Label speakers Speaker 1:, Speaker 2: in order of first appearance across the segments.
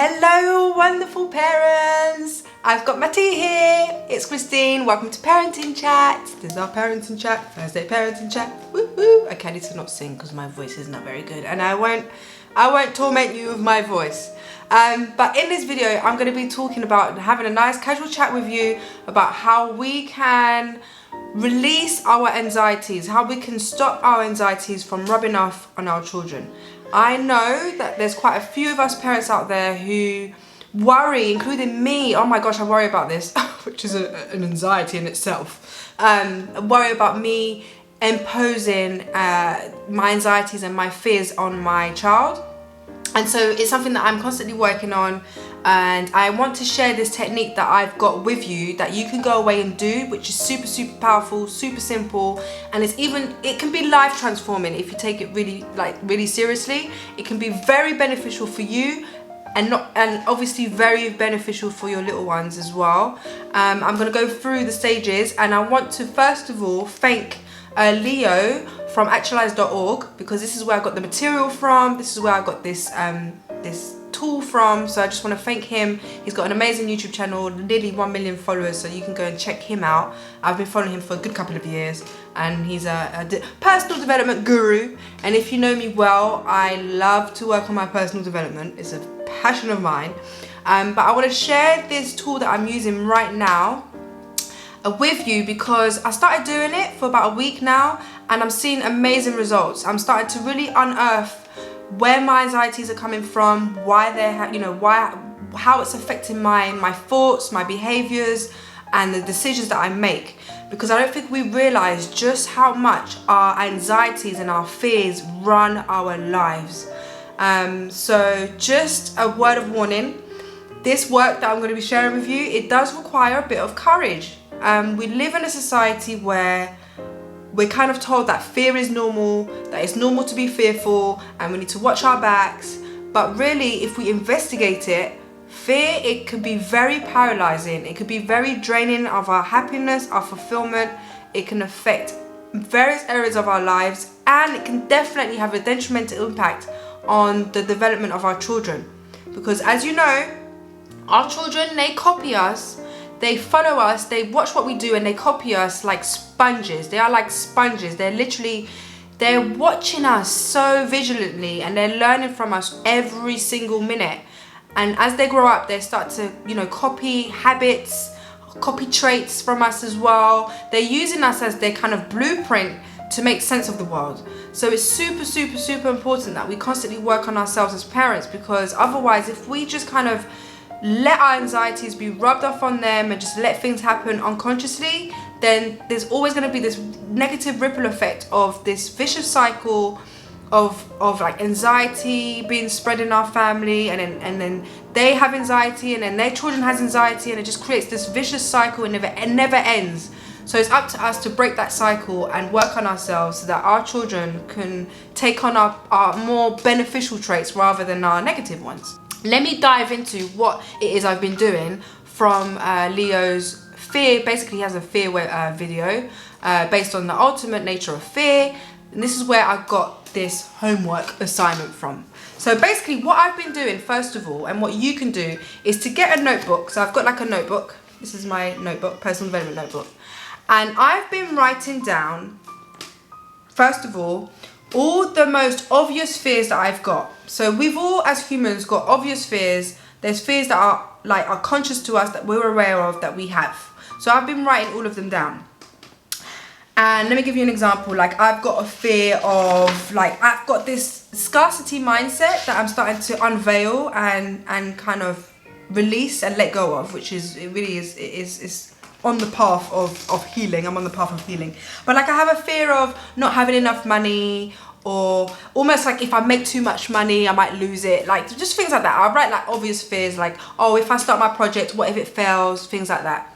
Speaker 1: Hello wonderful parents! I've got my tea here. It's Christine. Welcome to Parenting Chat. This is our Parenting Chat, Thursday Parenting Chat. Woo-hoo. Okay, I need to not sing because my voice is not very good and I won't torment you with my voice. But in this video I'm going to be talking about having a nice casual chat with you about how we can release our anxieties, how we can stop our anxieties from rubbing off on our children. I know that there's quite a few of us parents out there who worry, including me. Oh my gosh, I worry about this, which is an anxiety in itself. I worry about me imposing my anxieties and my fears on my child. And so it's something that I'm constantly working on, and I want to share this technique that I've got with you that you can go away and do, which is super powerful, super simple, and it can be life transforming if you take it really seriously. It can be very beneficial for you and obviously very beneficial for your little ones as well. I'm going to go through the stages, and I want to first of all thank Leo from actualize.org, because this is where I got the material from. This is where I got this this tool from, so I just want to thank him. He's got an amazing YouTube channel, nearly 1 million followers, so you can go and check him out. I've been following him for a good couple of years, and he's a personal development guru, and if you know me well, I love to work on my personal development. It's a passion of mine. But I want to share this tool that I'm using right now with you because I started doing it for about a week now, and I'm seeing amazing results. I'm starting to really unearth where my anxieties are coming from, why they're, how it's affecting my thoughts, my behaviors, and the decisions that I make. Because I don't think we realize just how much our anxieties and our fears run our lives. So just a word of warning, this work that I'm going to be sharing with you, it does require a bit of courage. We live in a society where we're kind of told that fear is normal, that it's normal to be fearful, and we need to watch our backs. But really, if we investigate it, fear, it can be very paralyzing. It could be very draining of our happiness, our fulfillment. It can affect various areas of our lives, and it can definitely have a detrimental impact on the development of our children. Because as you know, our children, they copy us. They follow us, they watch what we do, and they copy us like sponges. They are like sponges. They're watching us so vigilantly, and they're learning from us every single minute. And as they grow up, they start to, copy habits, copy traits from us as well. They're using us as their kind of blueprint to make sense of the world. So it's super important that we constantly work on ourselves as parents, because otherwise, if we just kind of let our anxieties be rubbed off on them and just let things happen unconsciously, then there's always going to be this negative ripple effect of this vicious cycle of like anxiety being spread in our family, and then they have anxiety, and then their children has anxiety, and it just creates this vicious cycle and never ends. So it's up to us to break that cycle and work on ourselves so that our children can take on our more beneficial traits rather than our negative ones. Let me dive into what it is I've been doing from Leo's fear. Basically, he has a fear video based on the ultimate nature of fear. And this is where I got this homework assignment from. So basically what I've been doing, first of all, and what you can do, is to get a notebook. So I've got like a notebook. This is my notebook, personal development notebook. And I've been writing down, first of all the most obvious fears that I've got. So we've all, as humans, got obvious fears. There's fears that are conscious to us, that we're aware of, that we have. So I've been writing all of them down. And let me give you an example. Like, I've got a fear of, I've got this scarcity mindset that I'm starting to unveil and kind of release and let go of, which is on the path of healing. I'm on the path of healing. But I have a fear of not having enough money, or almost like if I make too much money, I might lose it. Just things like that. I write obvious fears, oh, if I start my project, what if it fails? Things like that.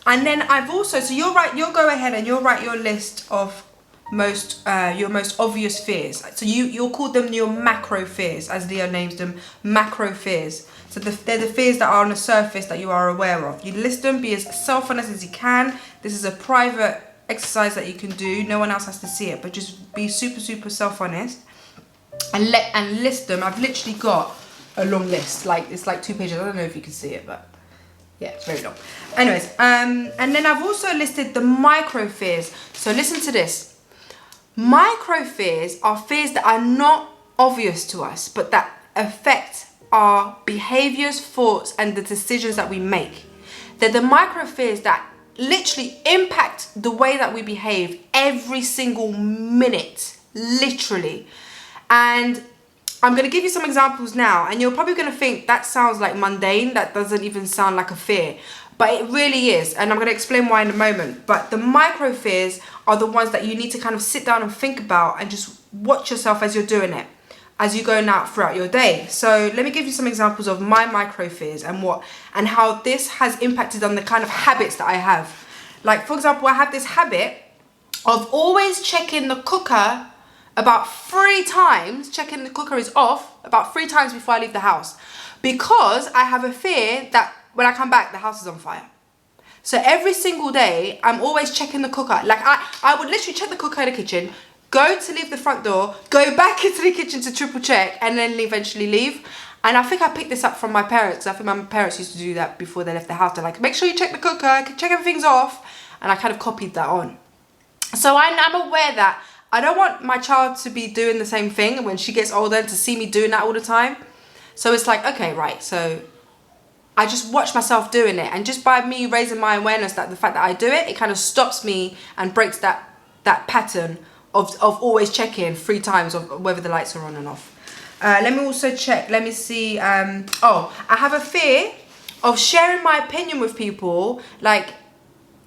Speaker 1: And then I've also, so you'll go ahead and you'll write your list of your most obvious fears. So you'll call them your macro fears, as Leo names them, macro fears. So they're the fears that are on the surface that you are aware of. You list them, be as self-honest as you can. This is a private exercise that you can do. No one else has to see it, but just be super self-honest and list them. I've literally got a long list. Like, it's like 2 pages. I don't know if you can see it, but yeah, it's very long. Anyways, and then I've also listed the micro fears. So listen to this. Micro fears are fears that are not obvious to us, but that affect our behaviors, thoughts, and the decisions that we make. They're the micro fears that literally impact the way that we behave every single minute, literally. And I'm going to give you some examples now, and you're probably going to think that sounds like mundane, that doesn't even sound like a fear, but it really is, and I'm going to explain why in a moment. But the micro fears are the ones that you need to kind of sit down and think about and just watch yourself as you're doing it, as you're going out throughout your day. So let me give you some examples of my micro fears and how this has impacted on the kind of habits that I have. Like, for example, I have this habit of always checking the cooker about 3 times, checking the cooker is off about 3 times before I leave the house, because I have a fear that when I come back, the house is on fire. So every single day, I'm always checking the cooker. Like, I would literally check the cooker in the kitchen, go to leave the front door, go back into the kitchen to triple check, and then eventually leave. And I think I picked this up from my parents. I think my parents used to do that before they left the house. They're like, make sure you check the cooker, check everything's off. And I kind of copied that on. So I'm aware that I don't want my child to be doing the same thing when she gets older and to see me doing that all the time. So it's like, okay, right. So I just watch myself doing it. And just by me raising my awareness that the fact that I do it, it kind of stops me and breaks that pattern of always checking 3 times of whether the lights are on and off. Let me also check. Let me see. I have a fear of sharing my opinion with people, like,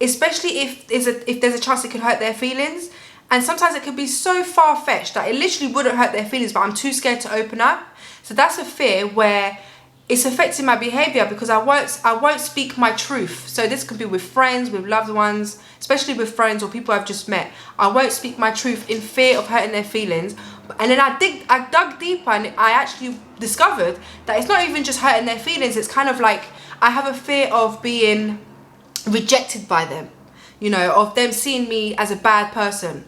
Speaker 1: especially if there's a chance it could hurt their feelings. And sometimes it could be so far-fetched that it literally wouldn't hurt their feelings, but I'm too scared to open up. So that's a fear where it's affecting my behavior, because I won't speak my truth. So this could be with friends, with loved ones, especially with friends or people I've just met. I won't speak my truth in fear of hurting their feelings. And then I dug deeper, and I actually discovered that it's not even just hurting their feelings. It's kind of like I have a fear of being rejected by them, you know, of them seeing me as a bad person.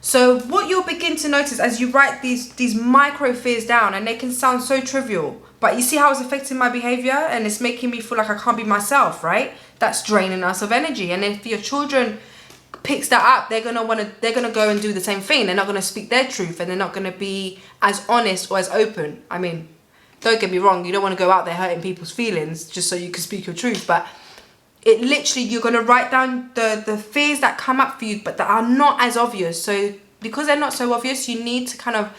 Speaker 1: So what you'll begin to notice as you write these micro fears down, and they can sound so trivial, but you see how it's affecting my behavior, and it's making me feel like I can't be myself, right? That's draining us of energy. And if your children picks that up, they're gonna go and do the same thing. They're not gonna speak their truth, and they're not gonna be as honest or as open. I mean, don't get me wrong, you don't want to go out there hurting people's feelings just so you can speak your truth, but it literally, you're gonna write down the fears that come up for you, but that are not as obvious. So because they're not so obvious, you need to kind of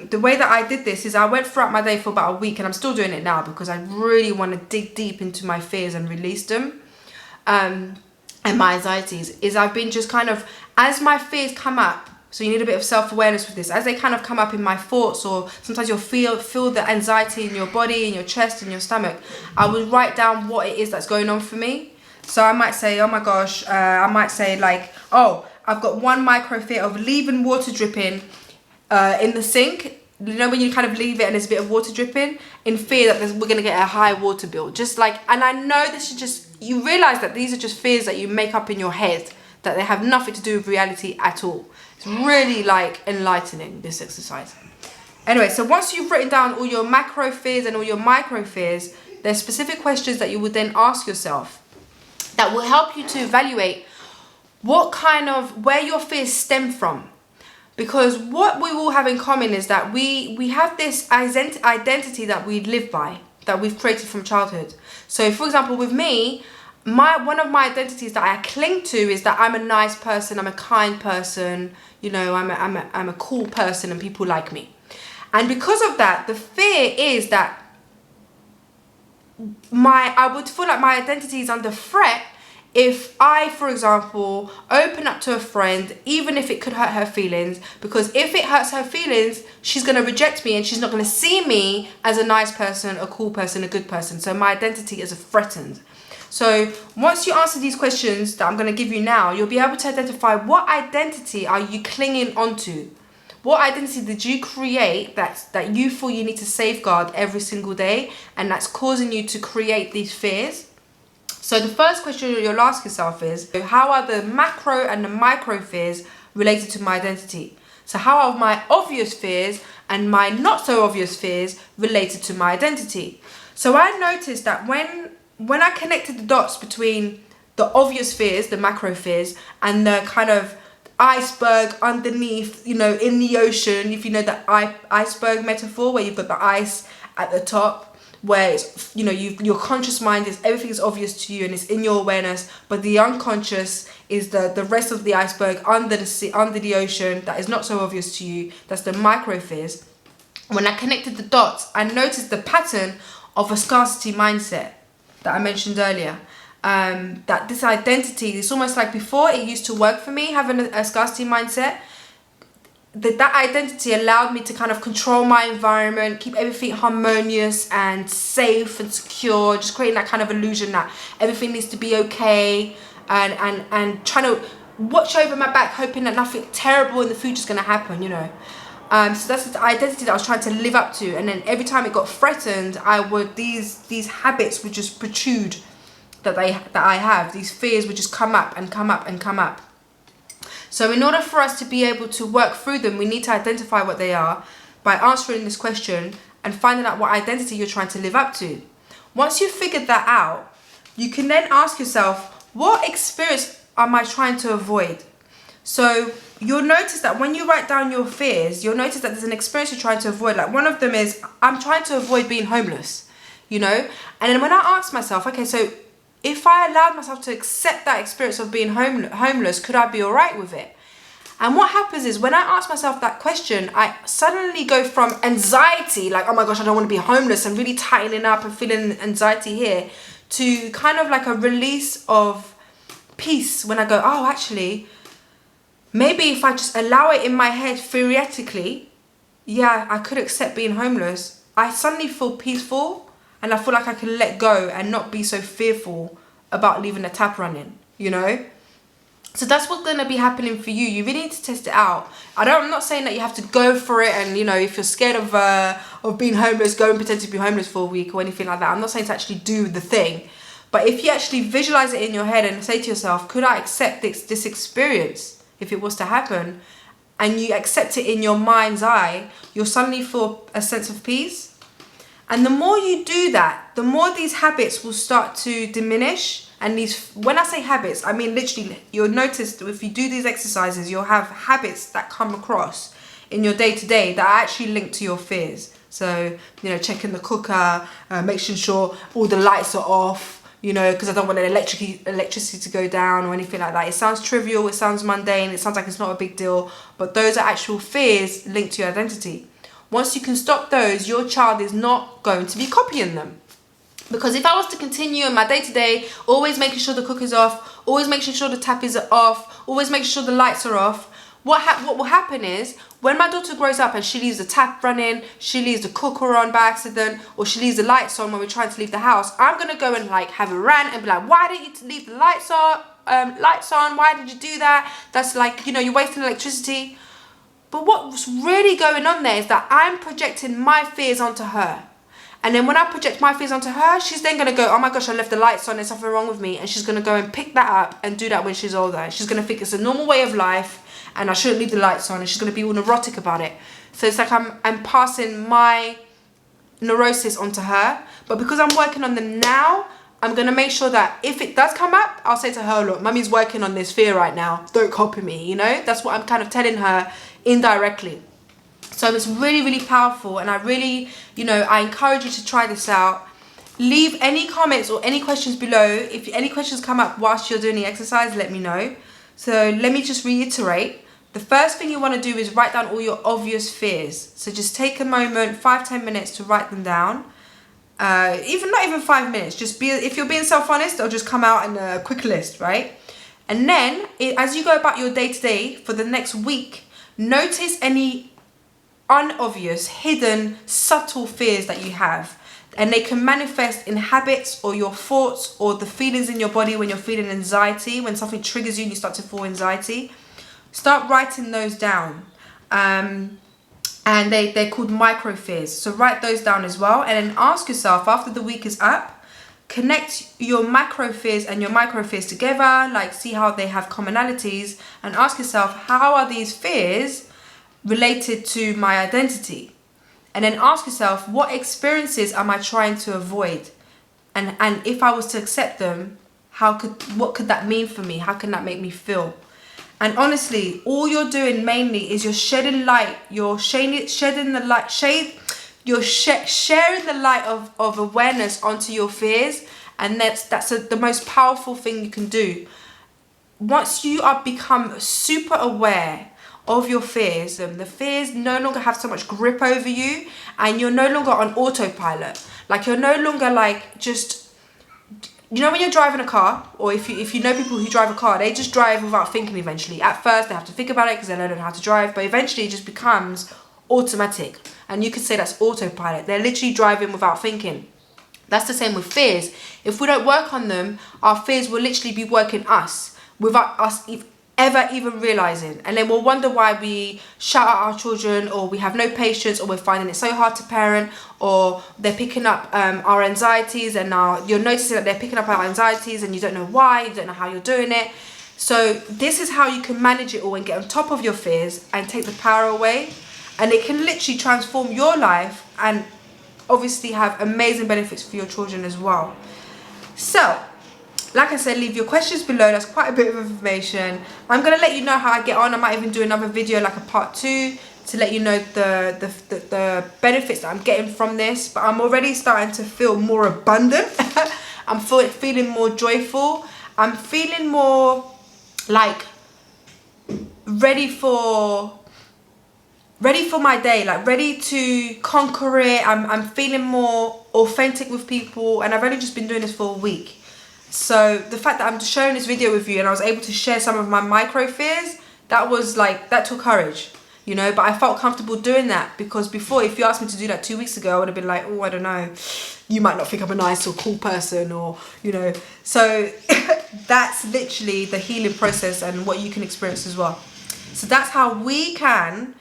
Speaker 1: the way that I did this is I went throughout my day for about a week, and I'm still doing it now because I really want to dig deep into my fears and release them. And my anxieties is I've been just kind of, as my fears come up, so you need a bit of self-awareness with this, as they kind of come up in my thoughts, or sometimes you'll feel the anxiety in your body, in your chest, in your stomach, I would write down what it is that's going on for me. So I might say, oh my gosh, I might say like, oh, I've got one micro fear of leaving water dripping in the sink. You know, when you kind of leave it and there's a bit of water dripping, in fear that we're going to get a high water bill. Just like, and I know this is just, you realize that these are just fears that you make up in your head, that they have nothing to do with reality at all. It's really like enlightening, this exercise. Anyway, so once you've written down all your macro fears and all your micro fears, there's specific questions that you would then ask yourself that will help you to evaluate where your fears stem from. Because what we all have in common is that we have this identity that we live by, that we've created from childhood. So for example, with me, one of my identities that I cling to is that I'm a nice person, I'm a kind person, you know, I'm a cool person, and people like me. And because of that, the fear is that I would feel like my identity is under threat if I, for example, open up to a friend, even if it could hurt her feelings, because if it hurts her feelings, she's going to reject me and she's not going to see me as a nice person, a cool person, a good person. So my identity is threatened. So once you answer these questions that I'm going to give you now, you'll be able to identify what identity are you clinging onto. What identity did you create that you feel you need to safeguard every single day, and that's causing you to create these fears? So the first question you'll ask yourself is, how are the macro and the micro fears related to my identity? So how are my obvious fears and my not so obvious fears related to my identity. So I noticed that when I connected the dots between the obvious fears, the macro fears, and the kind of iceberg underneath, in the ocean, if you know the iceberg metaphor, where you've got the ice at the top, where it's, your conscious mind is, everything is obvious to you and it's in your awareness, but the unconscious is the rest of the iceberg under the sea, under the ocean, that is not so obvious to you. That's the micro fears. When I connected the dots, I noticed the pattern of a scarcity mindset that I mentioned earlier. That this identity, it's almost like before it used to work for me, having a scarcity mindset. That identity allowed me to kind of control my environment, keep everything harmonious and safe and secure, just creating that kind of illusion that everything needs to be okay, and trying to watch over my back, hoping that nothing terrible in the future is going to happen, So that's the identity that I was trying to live up to. And then every time it got threatened, these habits would just protrude that I have. These fears would just come up and come up and come up. So in order for us to be able to work through them, we need to identify what they are by answering this question and finding out what identity you're trying to live up to. Once you've figured that out, you can then ask yourself, what experience am I trying to avoid? So you'll notice that when you write down your fears, you'll notice that there's an experience you're trying to avoid. Like one of them is, I'm trying to avoid being homeless, And then when I ask myself, okay, so if I allowed myself to accept that experience of being homeless, could I be all right with it? And what happens is when I ask myself that question, I suddenly go from anxiety, like, oh my gosh, I don't want to be homeless, and really tightening up and feeling anxiety here, to kind of like a release of peace when I go, oh, actually, maybe if I just allow it in my head theoretically, yeah, I could accept being homeless. I suddenly feel peaceful, and I feel like I can let go and not be so fearful about leaving the tap running, So that's what's going to be happening for you. You really need to test it out. I'm not saying that you have to go for it and, if you're scared of being homeless, go and pretend to be homeless for a week or anything like that. I'm not saying to actually do the thing. But if you actually visualize it in your head and say to yourself, could I accept this experience if it was to happen? And you accept it in your mind's eye, you'll suddenly feel a sense of peace. And the more you do that, the more these habits will start to diminish. And when I say habits, I mean literally, you'll notice that if you do these exercises, you'll have habits that come across in your day-to-day that are actually linked to your fears. So, checking the cooker, making sure all the lights are off, because I don't want electricity to go down or anything like that. It sounds trivial, it sounds mundane, it sounds like it's not a big deal, but those are actual fears linked to your identity. Once you can stop those, your child is not going to be copying them. Because if I was to continue in my day-to-day, always making sure the cooker's off, always making sure the tap is off, always making sure the lights are off, what will happen is, when my daughter grows up and she leaves the tap running, she leaves the cooker on by accident, or she leaves the lights on when we're trying to leave the house, I'm going to go and have a rant and be like, why didn't you leave the lights on? Why did you do that? That's you're wasting electricity. But what's really going on there is that I'm projecting my fears onto her. And then when I project my fears onto her, she's then going to go, oh my gosh, I left the lights on, there's something wrong with me. And she's going to go and pick that up and do that when she's older. She's going to think it's a normal way of life and I shouldn't leave the lights on, and she's going to be all neurotic about it. So it's like I'm passing my neurosis onto her. But because I'm working on them now, I'm going to make sure that if it does come up, I'll say to her, look, mummy's working on this fear right now. Don't copy me, That's what I'm kind of telling her indirectly. So it's really, really powerful, and I really, I encourage you to try this out. Leave any comments or any questions below. If any questions come up whilst you're doing the exercise, let me know. So let me just reiterate. The first thing you want to do is write down all your obvious fears. So just take a moment, 5-10 minutes to write them down. Not even 5 minutes. If you're being self-honest, it'll just come out in a quick list, right? And then as you go about your day-to-day for the next week, notice any unobvious, hidden, subtle fears that you have, and they can manifest in habits or your thoughts or the feelings in your body when you're feeling anxiety. When something triggers you and you start to feel anxiety, start writing those down, and they're called micro fears. So write those down as well, and then ask yourself, after the week is up, connect your macro fears and your micro fears together, see how they have commonalities, and ask yourself, how are these fears related to my identity? And then ask yourself, what experiences am I trying to avoid? And if I was to accept them, what could that mean for me? How can that make me feel? And honestly, all you're doing mainly is you're shedding light. You're sharing the light of awareness onto your fears. And that's the most powerful thing you can do. Once you are become super aware of your fears, the fears no longer have so much grip over you, and you're no longer on autopilot. Like, you're no longer like just, you know, when you're driving a car, or if you know people who drive a car, they just drive without thinking eventually. At first they have to think about it because they don't know how to drive, but eventually it just becomes automatic, and you could say that's autopilot. They're literally driving without thinking. That's the same with fears. If we don't work on them, our fears will literally be working us without us ever even realizing. And then we'll wonder why we shout at our children, or we have no patience, or we're finding it so hard to parent, or they're picking up our anxieties, and you're noticing that they're picking up our anxieties and you don't know why, you don't know how you're doing it. So this is how you can manage it all and get on top of your fears and take the power away. And it can literally transform your life and obviously have amazing benefits for your children as well. So, like I said, leave your questions below. That's quite a bit of information. I'm going to let you know how I get on. I might even do another video, like a part 2, to let you know the benefits that I'm getting from this. But I'm already starting to feel more abundant. I'm feeling more joyful. I'm feeling more like ready for my day, like ready to conquer it. I'm feeling more authentic with people, and I've only just been doing this for a week. So the fact that I'm sharing this video with you and I was able to share some of my micro fears, that took courage, you know. But I felt comfortable doing that, because before, if you asked me to do that 2 weeks ago, I would have been like, oh, I don't know, you might not think I'm a nice or cool person, or, you know. So that's literally the healing process and what you can experience as well. So that's how we can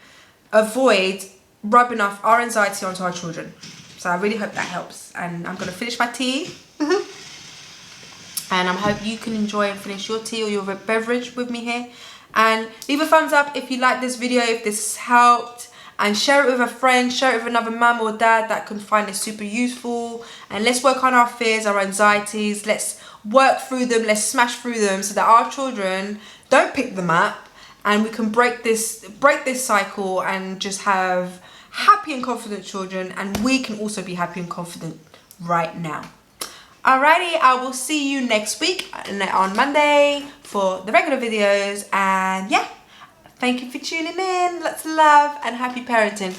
Speaker 1: avoid rubbing off our anxiety onto our children. So I really hope that helps. And I'm going to finish my tea. And I hope you can enjoy and finish your tea or your beverage with me here. And leave a thumbs up if you like this video, if this helped. And share it with a friend, share it with another mum or dad that can find this super useful. And let's work on our fears, our anxieties. Let's work through them, let's smash through them, so that our children don't pick them up. And we can break this cycle and just have happy and confident children. And we can also be happy and confident right now. Alrighty, I will see you next week on Monday for the regular videos. And yeah, thank you for tuning in. Lots of love and happy parenting.